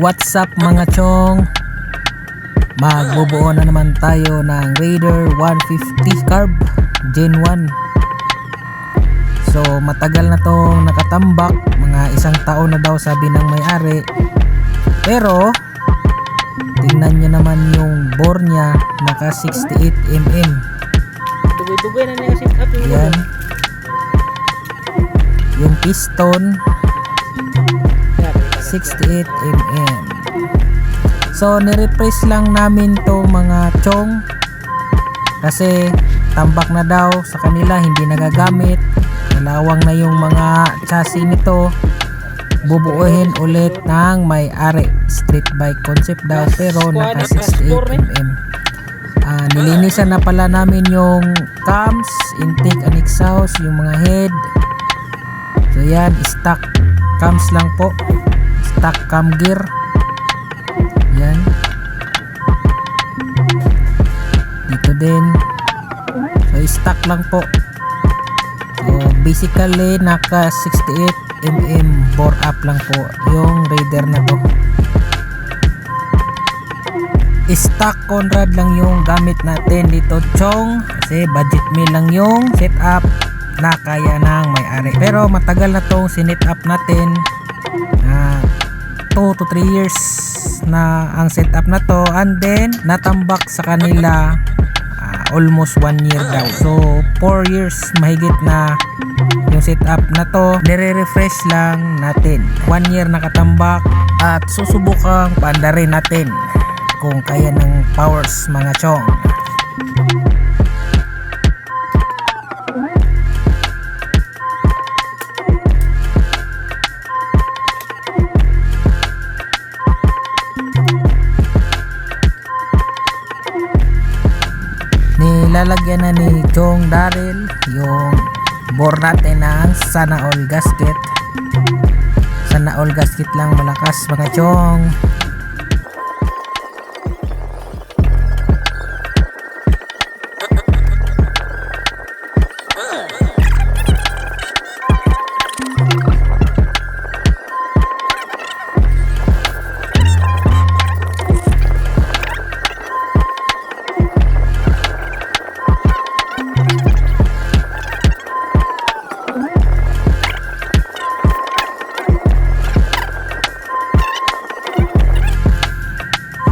What's up mga chong? Magbubuo na naman tayo ng Raider 150 carb Gen 1. So matagal na tong nakatambak, mga isang taon na daw sabi ng may-ari. Pero tingnan nyo naman yung bore nya, naka 68mm. Dugay-dugay na niya sit up yung Yan. Yung piston 68mm. So nirefresh lang namin to mga chong kasi tambak na daw sa kanila, hindi nagagamit, nalawang na yung mga chassis nito. Bubuuhin ulit ng may-ari, street bike concept daw pero naka 68mm. Nilinisan na pala namin yung cams, intake and exhaust, yung mga head. So yan, stock cams lang po, stock cam gear. Yan. Dito din. So stock lang po. So basically naka 68mm bore up lang po yung Raider na to. Stock Conrad lang yung gamit natin dito chong, kasi budget meal lang yung setup na kaya ng may-ari. Pero matagal na tong sinet up natin, 2 to 3 years na ang setup na to, and then natambak sa kanila almost 1 year daw. So 4 years mahigit na yung setup na to, nire-refresh lang natin. 1 year nakatambak at susubukang paandarin natin kung kaya ng powers mga chong. Nilalagyan na ni Chong Daryl yung bore natin ng sana all gasket. Sana all gasket lang malakas mga chong.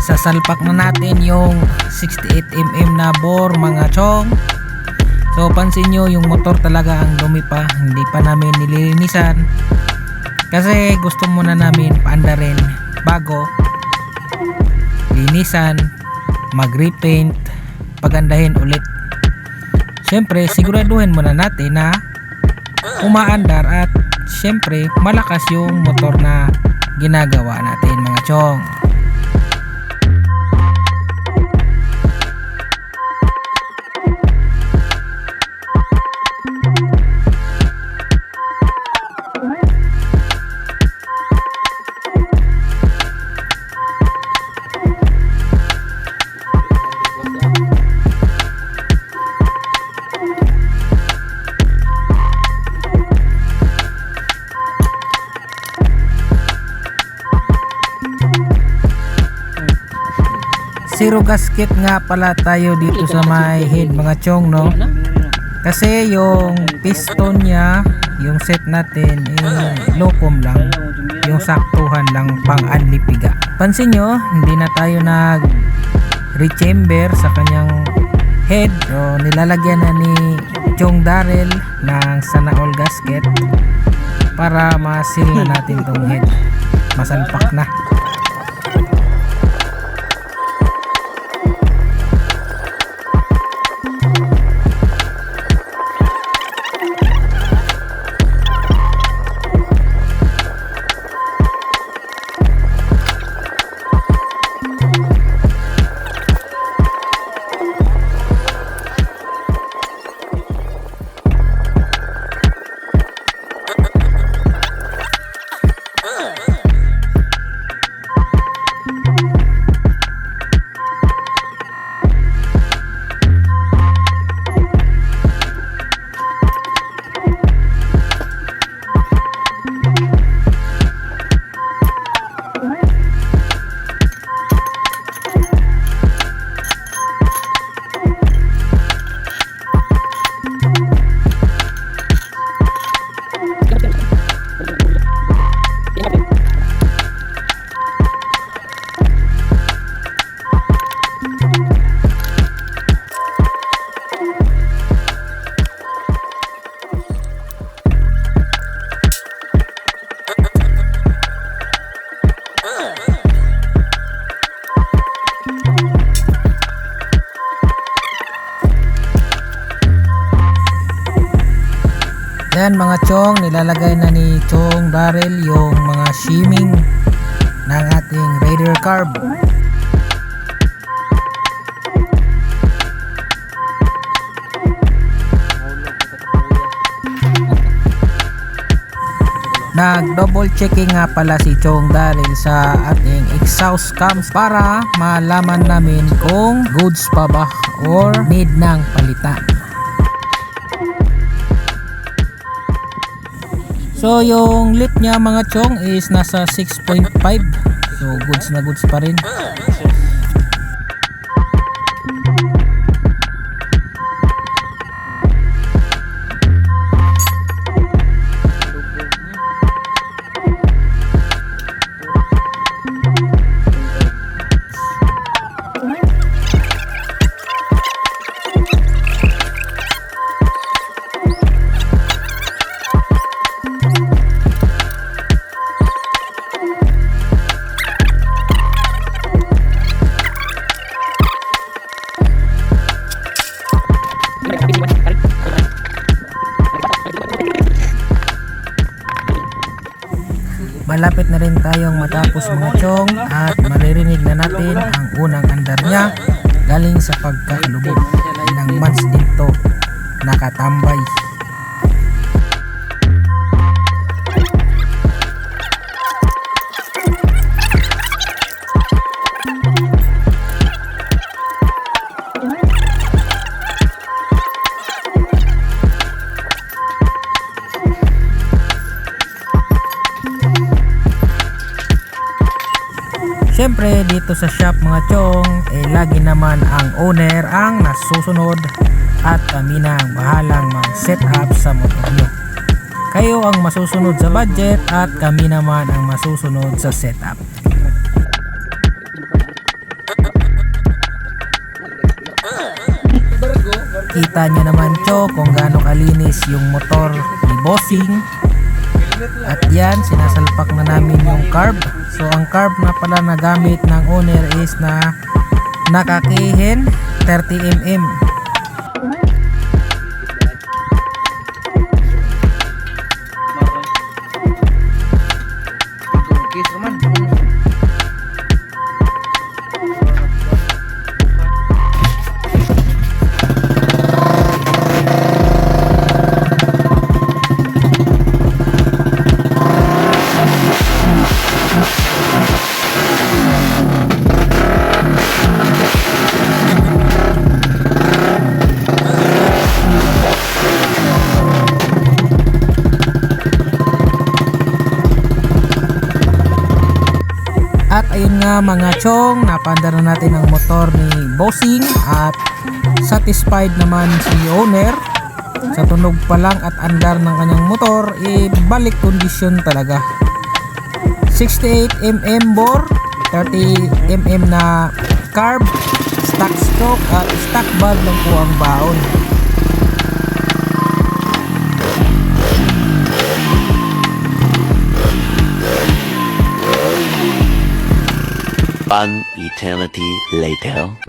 Sasalpak na natin yung 68mm na bore mga chong. So pansin nyo yung motor talaga ang dumi pa, hindi pa namin nililinisan kasi gusto muna namin paandarin bago linisan, mag-repaint, pagandahin ulit. Syempre siguraduhin muna natin na umaandar at syempre malakas yung motor na ginagawa natin mga chong. Zero gasket nga pala tayo dito sa may head mga chong, no? Kasi yung piston nya, yung set natin locum lang, yung saktuhan lang pang anlipiga. Pansin nyo, hindi na tayo nag rechamber sa kanyang head. So nilalagyan na ni Chong Daryl ng sana all gasket para ma-seal na natin tong head, masalpak na. Ayan mga chong, nilalagay na ni Chong Daryl yung mga shimming ng ating Raider carb. Nag-double checking nga pala si Chong Daryl sa ating exhaust cams para malaman namin kung goods pa ba or need ng palitan. So yung lip niya mga chong is nasa 6.5. So goods na goods pa rin. Malapit na rin tayong matapos mga chong at maririnig na natin ang unang andar niya galing sa pagkakalubog. Ilang months din to nakatambay. Siyempre dito sa shop mga chong lagi naman ang owner ang nasusunod at kami na ang bahalang mag-set up sa motor nyo. Kayo ang masusunod sa budget at kami naman ang masusunod sa setup. Kita nyo naman chong kung gaano kalinis yung motor ni Bossing. At yan, sinasalpak na namin yung carb. So ang carb na pala na gamit ng owner is na nakakihin 30mm. At ayun nga mga chong, napandar na natin ang motor ni Bossing at satisfied naman si owner. Sa tunog pa lang at andar ng kanyang motor, balik kondisyon talaga. 68mm bore, 30mm na carb, stock stroke at stock valve lang po ang baon. One eternity later.